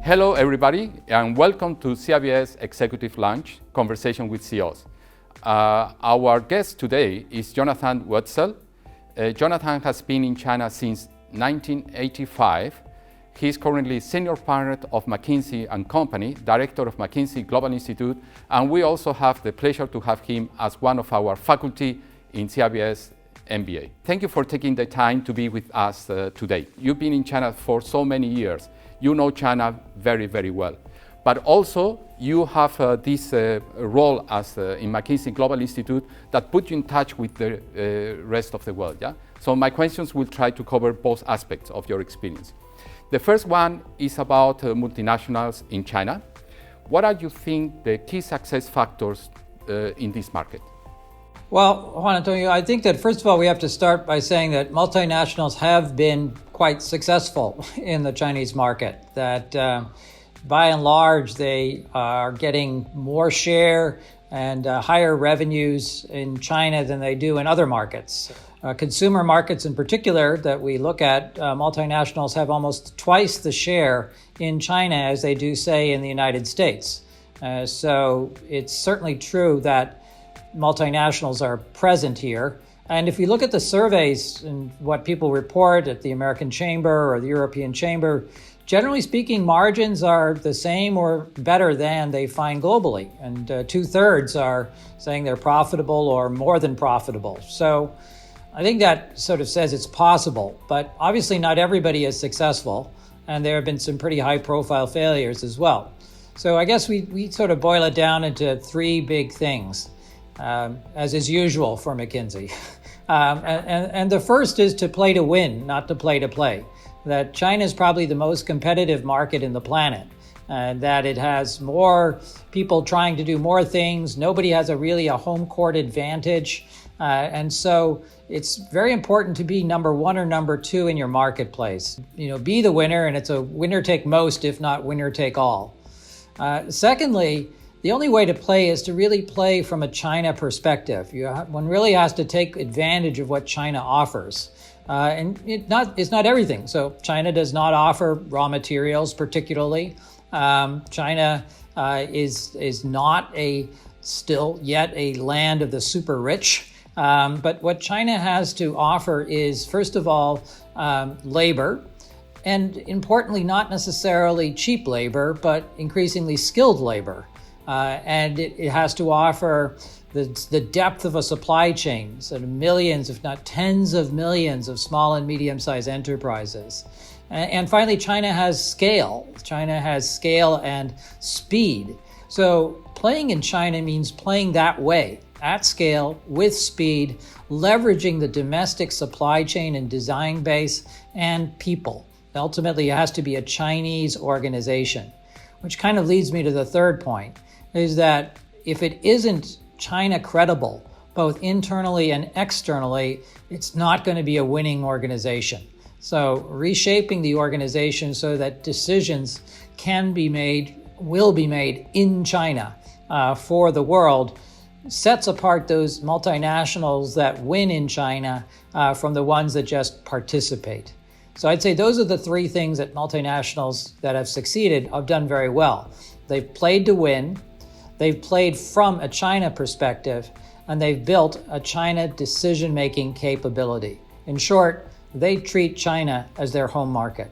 Hello, everybody, and welcome to CIBS Executive Lunch, Conversation with CEOs. Our guest today is Jonathan Woetzel. Jonathan has been in China since 1985. He is currently Senior Partner of McKinsey Company, Director of McKinsey Global Institute, and we also have the pleasure to have him as one of our faculty in CIBS MBA. Thank you for taking the time to be with us today. You've been in China for so many years. You know China very, very well. But also, you have this role as in McKinsey Global Institute that put you in touch with the rest of the world. Yeah? So my questions will try to cover both aspects of your experience. The first one is about multinationals in China. What are you think the key success factors in this market? Well, Juan Antonio, I think that first of all, we have to start by saying that multinationals have been quite successful in the Chinese market, that by and large, they are getting more share and higher revenues in China than they do in other markets. Consumer markets in particular that we look at, multinationals have almost twice the share in China as they do, say, in the United States. So it's certainly true that multinationals are present here. And if you look at the surveys and what people report at the American Chamber or the European Chamber, generally speaking, margins are the same or better than they find globally. And 2/3 are saying they're profitable or more than profitable. So I think that sort of says it's possible, but obviously not everybody is successful, and there have been some pretty high-profile failures as well. So I guess we sort of boil it down into three big things, as is usual for McKinsey. And the first is to play to win, not to play. That China is probably the most competitive market in the planet, that it has more people trying to do more things. Nobody has really a home court advantage. And so it's very important to be number one or number two in your marketplace. Be the winner, and it's a winner take most, if not winner take all. Secondly, the only way to play is to really play from a China perspective. One really has to take advantage of what China offers. And it's not everything. So China does not offer raw materials particularly. China is not still yet a land of the super rich. But what China has to offer is, first of all, labor, and importantly, not necessarily cheap labor, but increasingly skilled labor. And it has to offer the depth of a supply chain, sort of millions, if not tens of millions of small and medium-sized enterprises. And finally, China has scale. China has scale and speed. So playing in China means playing that way, at scale, with speed, leveraging the domestic supply chain and design base and people. Ultimately, it has to be a Chinese organization, which kind of leads me to the third point, is that if it isn't China credible, both internally and externally, it's not going to be a winning organization. So reshaping the organization so that decisions will be made in China for the world sets apart those multinationals that win in China from the ones that just participate. So I'd say those are the three things that multinationals that have succeeded have done very well. They've played to win, they've played from a China perspective, and they've built a China decision-making capability. In short, they treat China as their home market.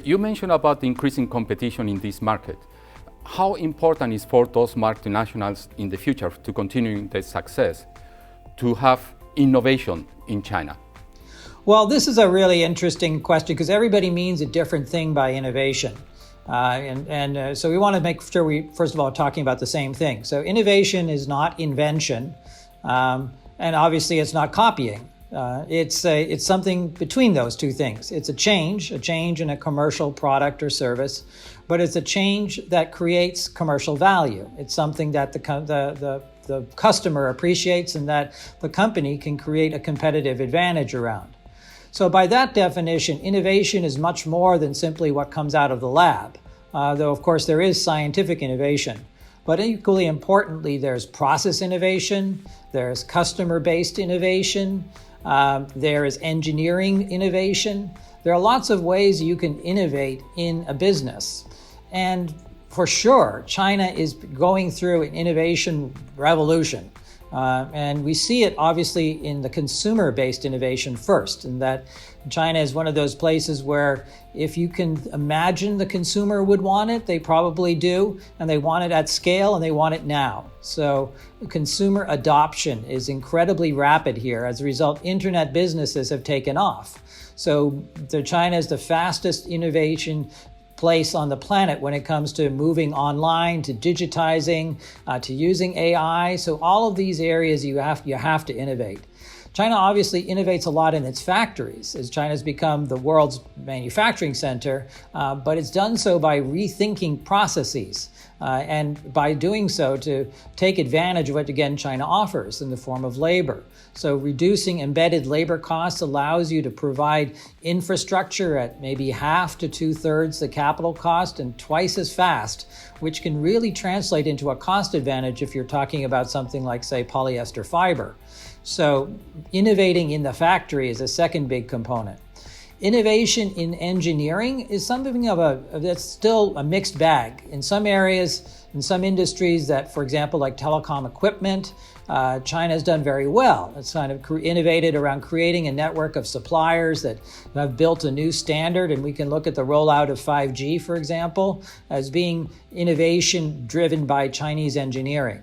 You mentioned about the increasing competition in this market. How important is for those multinationals in the future to continue their success to have innovation in China? Well, this is a really interesting question because everybody means a different thing by innovation. So we want to make sure we, first of all, are talking about the same thing. So innovation is not invention, and obviously it's not copying. It's something between those two things. It's a change in a commercial product or service, but it's a change that creates commercial value. It's something that the customer appreciates and that the company can create a competitive advantage around. So by that definition, innovation is much more than simply what comes out of the lab, though of course there is scientific innovation. But equally importantly, there's process innovation, there's customer-based innovation, there is engineering innovation. There are lots of ways you can innovate in a business. And for sure, China is going through an innovation revolution. And we see it obviously in the consumer-based innovation first, in that China is one of those places where if you can imagine the consumer would want it, they probably do, and they want it at scale and they want it now. So consumer adoption is incredibly rapid here. As a result, internet businesses have taken off. So China is the fastest innovation place on the planet when it comes to moving online, to digitizing, to using AI. So all of these areas you have to innovate. China obviously innovates a lot in its factories, as China's become the world's manufacturing center, but it's done so by rethinking processes. And by doing so to take advantage of what, again, China offers in the form of labor. So reducing embedded labor costs allows you to provide infrastructure at maybe half to 2/3 the capital cost and twice as fast, which can really translate into a cost advantage if you're talking about something like, say, polyester fiber. So innovating in the factory is a second big component. Innovation in engineering is something that's still a mixed bag. In some areas, in some industries that, for example, like telecom equipment, China has done very well. It's kind of innovated around creating a network of suppliers that have built a new standard, and we can look at the rollout of 5G, for example, as being innovation driven by Chinese engineering.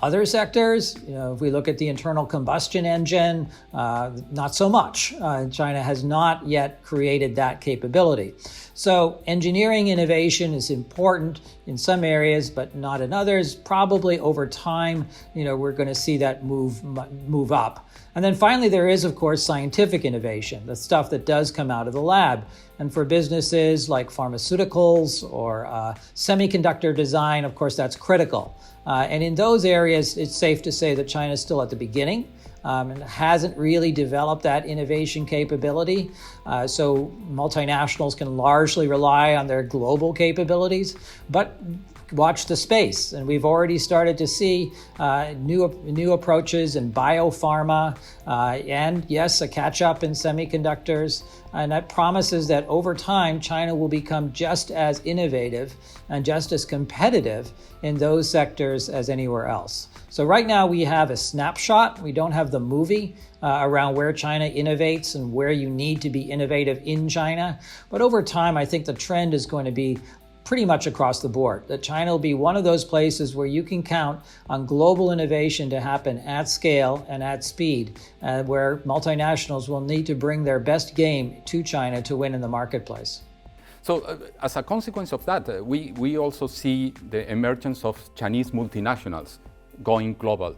Other sectors, if we look at the internal combustion engine, not so much. China has not yet created that capability. So engineering innovation is important in some areas, but not in others. Probably over time, we're going to see that move up. And then finally, there is, of course, scientific innovation, the stuff that does come out of the lab. And for businesses like pharmaceuticals or semiconductor design, of course, that's critical. And in those areas, it's safe to say that China is still at the beginning and hasn't really developed that innovation capability. So multinationals can largely rely on their global capabilities, but watch the space. And we've already started to see new approaches in biopharma and, yes, a catch-up in semiconductors. And that promises that over time, China will become just as innovative and just as competitive in those sectors as anywhere else. So right now we have a snapshot. We don't have the movie around where China innovates and where you need to be innovative in China. But over time, I think the trend is going to be pretty much across the board, that China will be one of those places where you can count on global innovation to happen at scale and at speed, where multinationals will need to bring their best game to China to win in the marketplace. So as a consequence of that, we also see the emergence of Chinese multinationals going global.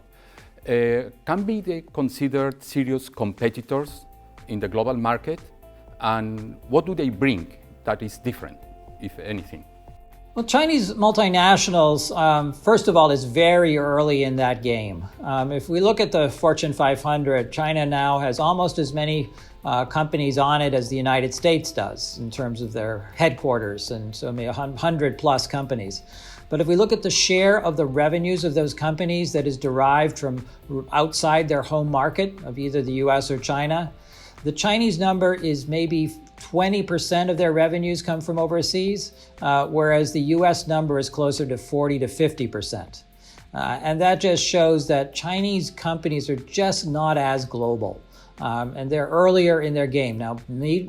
Can be they considered serious competitors in the global market? And what do they bring that is different, if anything? Well, Chinese multinationals, first of all, is very early in that game. If we look at the Fortune 500, China now has almost as many companies on it as the United States does in terms of their headquarters, and so maybe 100 plus companies. But if we look at the share of the revenues of those companies that is derived from outside their home market of either the US or China, the Chinese number is maybe 20% of their revenues come from overseas, whereas the US number is closer to 40 to 50%. And that just shows that Chinese companies are just not as global. And they're earlier in their game. Now,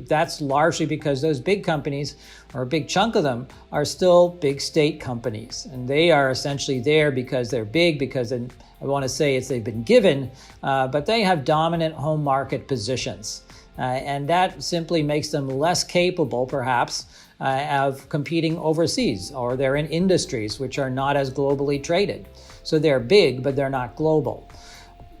that's largely because those big companies, or a big chunk of them, are still big state companies. And they are essentially there because they're big, because I want to say they've been given, but they have dominant home market positions. And that simply makes them less capable, perhaps, of competing overseas, or they're in industries which are not as globally traded. So they're big, but they're not global.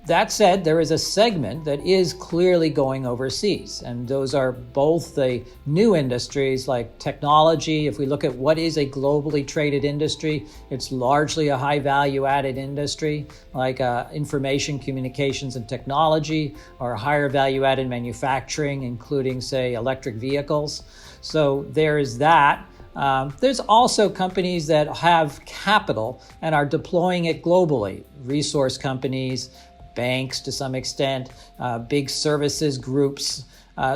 That said, there is a segment that is clearly going overseas, and those are both the new industries like technology. If we look at what is a globally traded industry, it's largely a high value added industry like information, communications, and technology, or higher value added manufacturing, including, say, electric vehicles. So there's that. There's also companies that have capital and are deploying it globally, resource companies, banks to some extent, big services groups.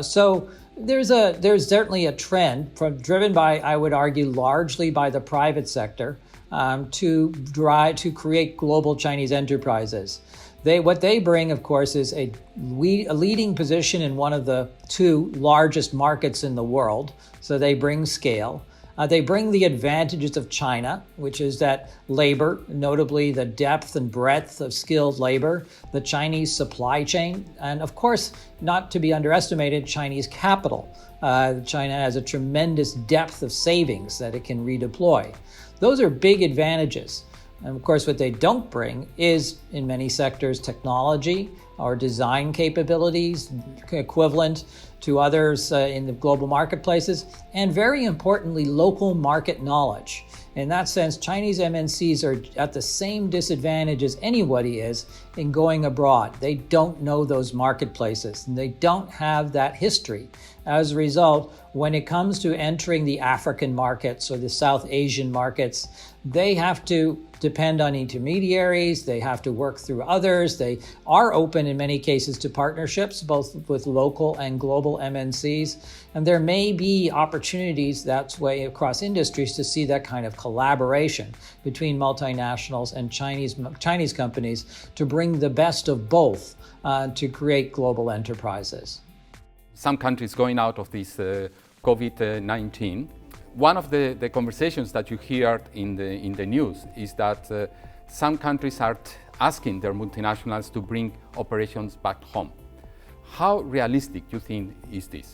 So There's certainly a trend driven by, I would argue, largely by the private sector to create global Chinese enterprises. What they bring, of course, is a leading position in one of the two largest markets in the world. So they bring scale. They bring the advantages of China, which is that labor, notably the depth and breadth of skilled labor, the Chinese supply chain, and of course, not to be underestimated, Chinese capital. China has a tremendous depth of savings that it can redeploy. Those are big advantages. And of course, what they don't bring is, in many sectors, technology or design capabilities equivalent to others in the global marketplaces, and very importantly, local market knowledge. In that sense, Chinese MNCs are at the same disadvantage as anybody is in going abroad. They don't know those marketplaces, and they don't have that history. As a result, when it comes to entering the African markets or the South Asian markets, they have to depend on intermediaries, they have to work through others. They are open in many cases to partnerships, both with local and global MNCs. And there may be opportunities that way across industries to see that kind of collaboration between multinationals and Chinese companies to bring the best of both to create global enterprises. Some countries going out of this COVID-19. One of the conversations that you hear in the news is that some countries are asking their multinationals to bring operations back home. How realistic do you think is this?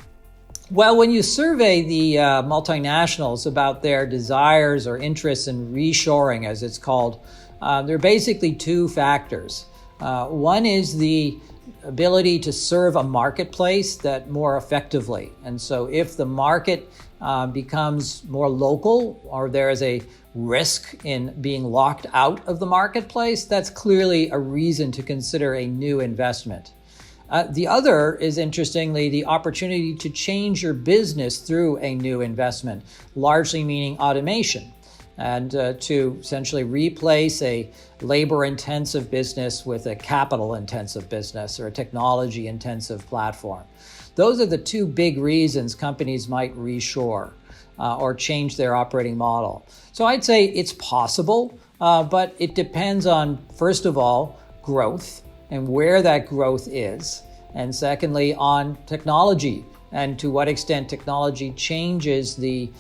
Well, when you survey the multinationals about their desires or interests in reshoring, as it's called, there are basically two factors. One is the ability to serve a marketplace that more effectively. And so if the market becomes more local, or there is a risk in being locked out of the marketplace, that's clearly a reason to consider a new investment. The other is, interestingly, the opportunity to change your business through a new investment, largely meaning automation, and to essentially replace a labor-intensive business with a capital-intensive business or a technology-intensive platform. Those are the two big reasons companies might reshore or change their operating model. So I'd say it's possible, but it depends on, first of all, growth and where that growth is, and secondly, on technology and to what extent technology changes the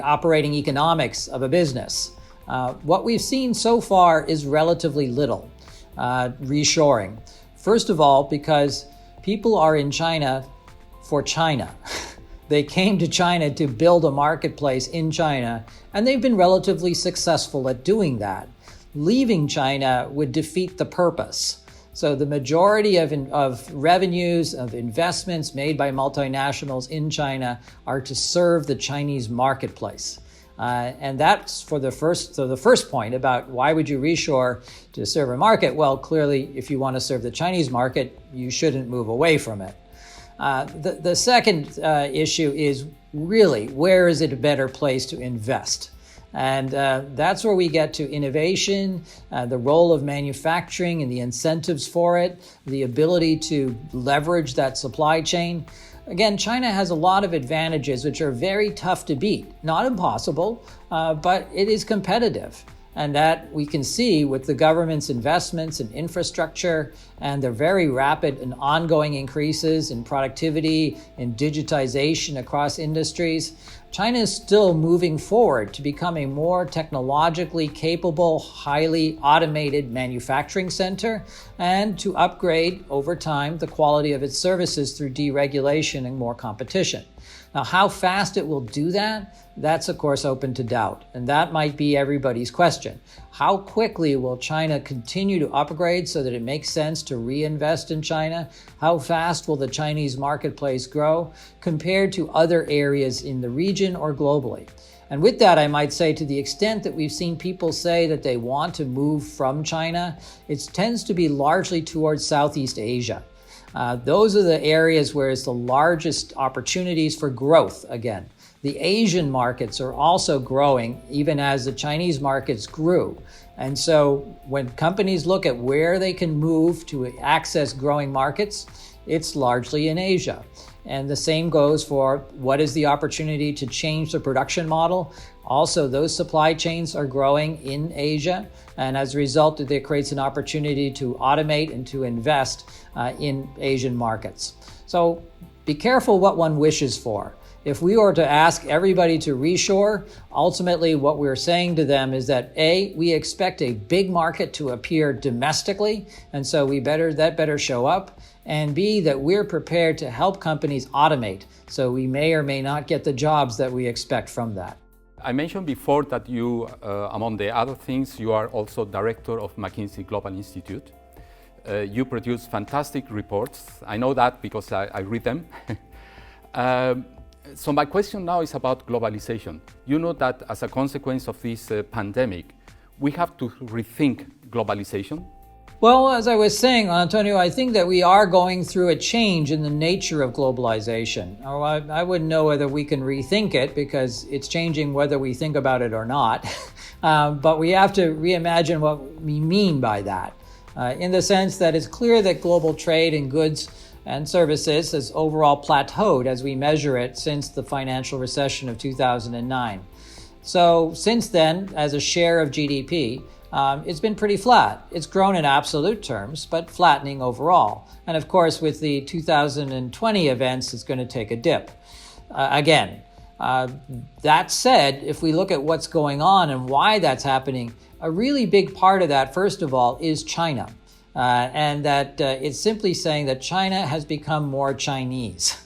operating economics of a business. What we've seen so far is relatively little reshoring. First of all, because people are in China for China. They came to China to build a marketplace in China, and they've been relatively successful at doing that. Leaving China would defeat the purpose. So the majority of revenues, of investments made by multinationals in China are to serve the Chinese marketplace. And that's for the first point about why would you reshore to serve a market? Well, clearly, if you want to serve the Chinese market, you shouldn't move away from it. The second issue is really, where is it a better place to invest? And that's where we get to innovation, the role of manufacturing and the incentives for it, the ability to leverage that supply chain. Again, China has a lot of advantages which are very tough to beat. Not impossible, but it is competitive. And that we can see with the government's investments in infrastructure and their very rapid and ongoing increases in productivity, in digitization across industries. China is still moving forward to become a more technologically capable, highly automated manufacturing center and to upgrade over time the quality of its services through deregulation and more competition. Now, how fast it will do that, that's of course open to doubt. And that might be everybody's question. How quickly will China continue to upgrade so that it makes sense to reinvest in China? How fast will the Chinese marketplace grow compared to other areas in the region or globally? And with that, I might say, to the extent that we've seen people say that they want to move from China, it tends to be largely towards Southeast Asia. Those are the areas where it's the largest opportunities for growth again. The Asian markets are also growing, even as the Chinese markets grew. And so when companies look at where they can move to access growing markets, it's largely in Asia. And the same goes for what is the opportunity to change the production model. Also, those supply chains are growing in Asia, and as a result, it creates an opportunity to automate and to invest in Asian markets. So be careful what one wishes for. If we were to ask everybody to reshore, ultimately what we're saying to them is that A, we expect a big market to appear domestically, and so that better show up, and B, that we're prepared to help companies automate, so we may or may not get the jobs that we expect from that. I mentioned before that you, among the other things, you are also director of McKinsey Global Institute. You produce fantastic reports. I know that because I read them. So my question now is about globalization. You know that as a consequence of this pandemic, we have to rethink globalization. Well, as I was saying, Antonio, I think that we are going through a change in the nature of globalization. I wouldn't know whether we can rethink it because it's changing whether we think about it or not. But we have to reimagine what we mean by that, in the sense that it's clear that global trade in goods and services has overall plateaued as we measure it since the financial recession of 2009. So since then, as a share of GDP, it's been pretty flat. It's grown in absolute terms, but flattening overall. And of course, with the 2020 events, it's going to take a dip again. That said, if we look at what's going on and why that's happening, a really big part of that, first of all, is China. And that it's simply saying that China has become more Chinese.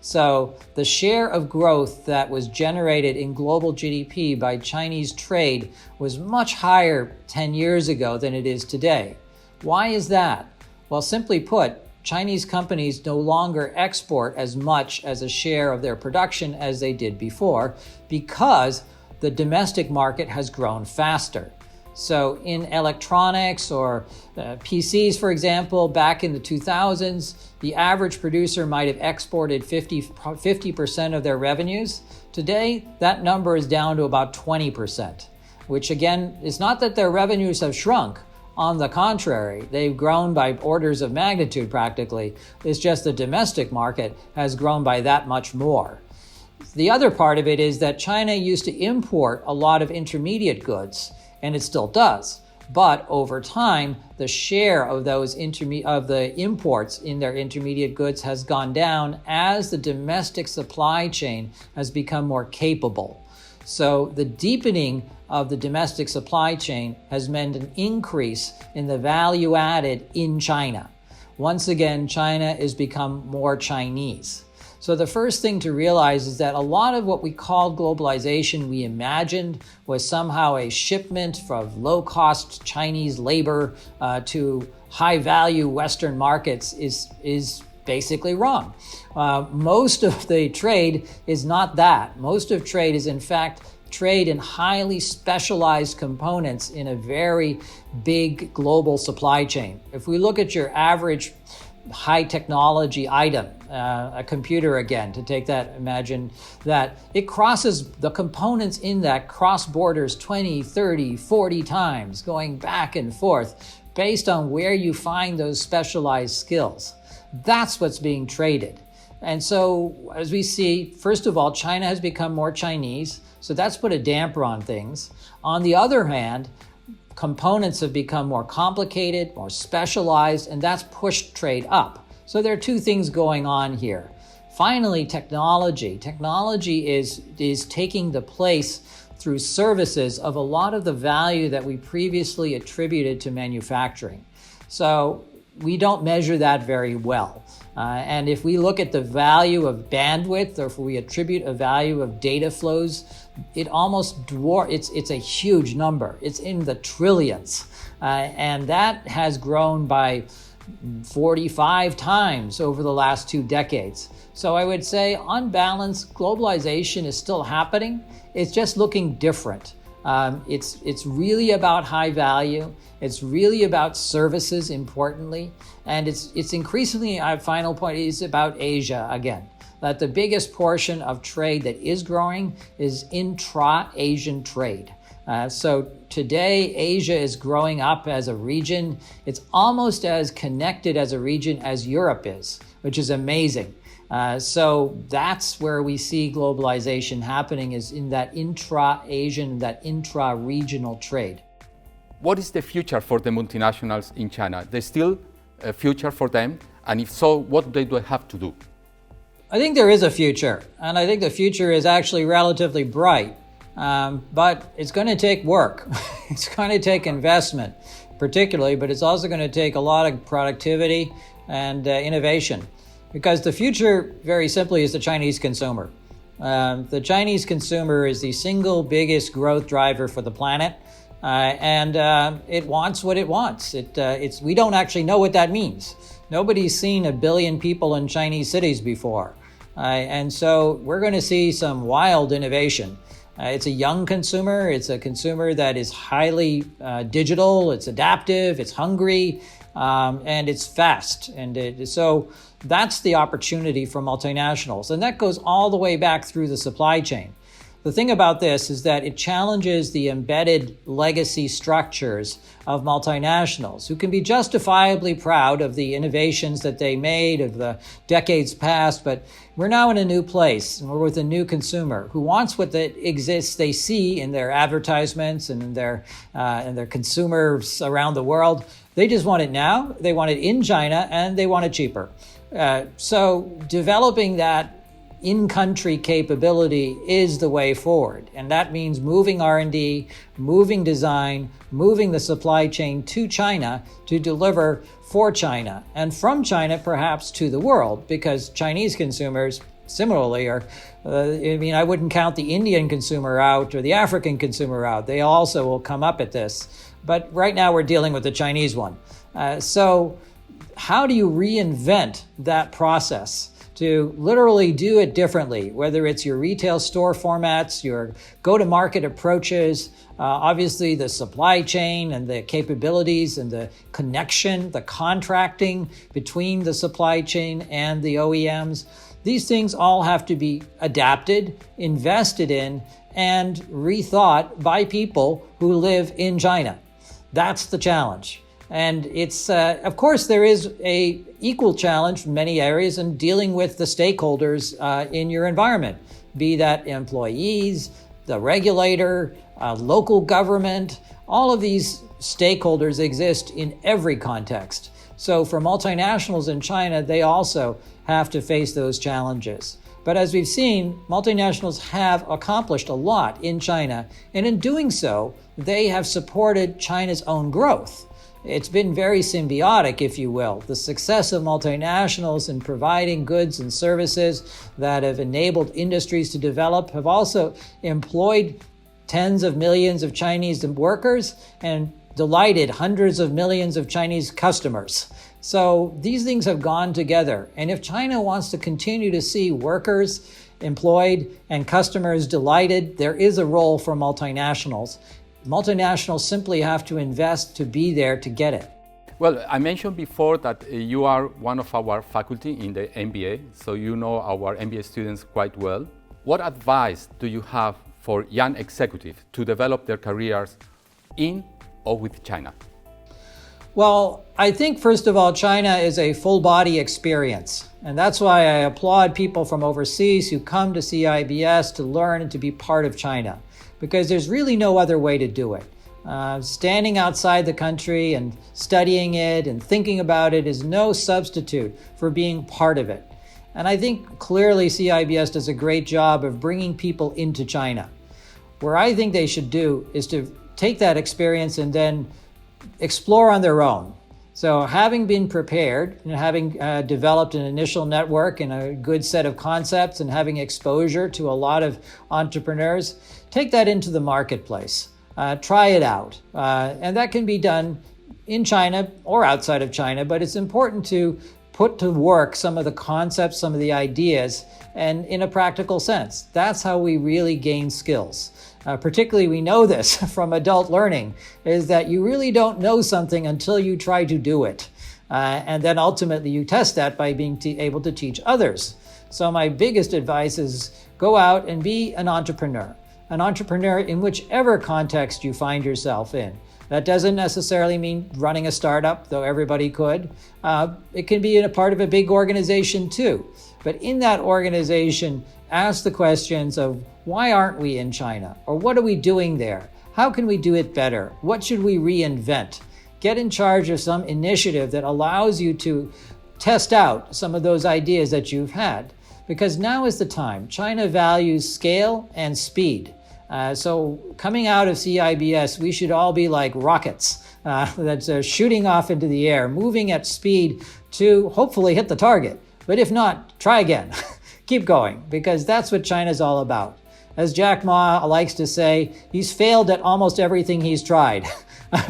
So the share of growth that was generated in global GDP by Chinese trade was much higher 10 years ago than it is today. Why is that? Well, simply put, Chinese companies no longer export as much as a share of their production as they did before because the domestic market has grown faster. So in electronics or PCs, for example, back in the 2000s, the average producer might have exported 50% of their revenues. Today, that number is down to about 20%, which again, is not that their revenues have shrunk. On the contrary, they've grown by orders of magnitude practically. It's just the domestic market has grown by that much more. The other part of it is that China used to import a lot of intermediate goods, and it still does. But over time, the share of those of the imports in their intermediate goods has gone down as the domestic supply chain has become more capable. So the deepening of the domestic supply chain has meant an increase in the value added in China. Once again, China has become more Chinese. So the first thing to realize is that a lot of what we called globalization we imagined was somehow a shipment of low-cost Chinese labor to high-value Western markets is basically wrong. Most of the trade is not that. Most of trade is in fact trade in highly specialized components in a very big global supply chain. If we look at your average high technology item, a computer again, to take that, imagine that it crosses the components in that cross borders 20, 30, 40 times, going back and forth based on where you find those specialized skills. That's what's being traded. And so as we see, first of all, China has become more Chinese, so that's put a damper on things. On the other hand, components have become more complicated, more specialized, and that's pushed trade up. So there are two things going on here. Finally, technology. Technology is taking the place through services of a lot of the value that we previously attributed to manufacturing. So we don't measure that very well. And if we look at the value of bandwidth, or if we attribute a value of data flows, it almost it's a huge number. It's in the trillions. And that has grown by 45 times over the last 2 decades. So I would say, on balance, globalization is still happening. It's just looking different. It's really about high value. It's really about services, importantly. And it's increasingly, our final point is about Asia again. That the biggest portion of trade that is growing is intra-Asian trade. So today, Asia is growing up as a region. It's almost as connected as a region as Europe is, which is amazing. So that's where we see globalization happening, is in that intra-Asian, that intra-regional trade. What is the future for the multinationals in China? There's still a future for them? And if so, what do they have to do? I think there is a future, and I think the future is actually relatively bright, but it's going to take work. It's going to take investment, particularly, but it's also going to take a lot of productivity and innovation, because the future, very simply, is the Chinese consumer. The Chinese consumer is the single biggest growth driver for the planet, and it wants what it wants. We don't actually know what that means. Nobody's seen 1 billion people in Chinese cities before. And so we're going to see some wild innovation. It's a young consumer. It's a consumer that is highly digital. It's adaptive. It's hungry. And it's fast. And so that's the opportunity for multinationals. And that goes all the way back through the supply chain. The thing about this is that it challenges the embedded legacy structures of multinationals, who can be justifiably proud of the innovations that they made of the decades past, but we're now in a new place, and we're with a new consumer who wants what that exists, they see in their advertisements and in their consumers around the world. They just want it now, they want it in China, and they want it cheaper. So developing that in-country capability is the way forward. And that means moving R&D, moving design, moving the supply chain to China to deliver for China, and from China perhaps to the world, because Chinese consumers similarly are, I wouldn't count the Indian consumer out or the African consumer out. They also will come up at this. But right now we're dealing with the Chinese one. So how do you reinvent that process to literally do it differently, whether it's your retail store formats, your go-to-market approaches, obviously the supply chain and the capabilities and the connection, the contracting between the supply chain and the OEMs. These things all have to be adapted, invested in, and rethought by people who live in China. That's the challenge. And it's, of course, there is a equal challenge in many areas in dealing with the stakeholders in your environment, be that employees, the regulator, local government. All of these stakeholders exist in every context. So for multinationals in China, they also have to face those challenges. But as we've seen, multinationals have accomplished a lot in China, and in doing so, they have supported China's own growth. It's been very symbiotic, if you will. The success of multinationals in providing goods and services that have enabled industries to develop have also employed tens of millions of Chinese workers and delighted hundreds of millions of Chinese customers. So these things have gone together. And if China wants to continue to see workers employed and customers delighted, there is a role for multinationals. Multinationals simply have to invest to be there to get it. Well, I mentioned before that you are one of our faculty in the MBA, so you know our MBA students quite well. What advice do you have for young executives to develop their careers in or with China? Well, I think, first of all, China is a full-body experience. And that's why I applaud people from overseas who come to CIBS to learn and to be part of China, because there's really no other way to do it. Standing outside the country and studying it and thinking about it is no substitute for being part of it. And I think clearly CIBS does a great job of bringing people into China. Where I think they should do is to take that experience and then explore on their own. So having been prepared and having developed an initial network and a good set of concepts and having exposure to a lot of entrepreneurs, take that into the marketplace. Try it out. And that can be done in China or outside of China, but it's important to put to work some of the concepts, some of the ideas, and in a practical sense. That's how we really gain skills. Particularly, we know this from adult learning, is that you really don't know something until you try to do it. And then ultimately you test that by being able to teach others. So my biggest advice is go out and be an entrepreneur. an entrepreneur in whichever context you find yourself in. That doesn't necessarily mean running a startup, though everybody could. It can be in a part of a big organization too. But in that organization, ask the questions of why aren't we in China? Or what are we doing there? How can we do it better? What should we reinvent? Get in charge of some initiative that allows you to test out some of those ideas that you've had. Because now is the time. China values scale and speed. So coming out of CIBS, we should all be like rockets that's shooting off into the air, moving at speed to hopefully hit the target. But if not, try again. Keep going, because that's what China's all about. As Jack Ma likes to say, he's failed at almost everything he's tried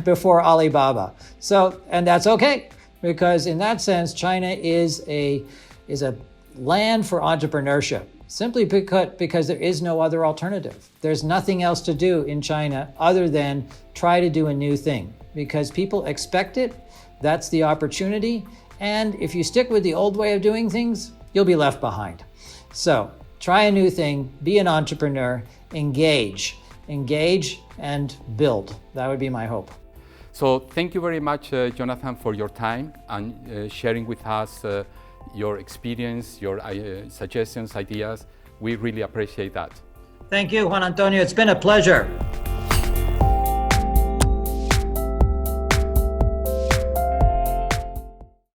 before Alibaba. So, and that's okay, because in that sense, China is a land for entrepreneurship, simply because there is no other alternative. There's nothing else to do in China other than try to do a new thing, because people expect it. That's the opportunity. And if you stick with the old way of doing things, you'll be left behind. So try a new thing, be an entrepreneur, engage and build. That would be my hope. So thank you very much, Jonathan, for your time and sharing with us your experience, your suggestions, ideas. We really appreciate that. Thank you, Juan Antonio. It's been a pleasure.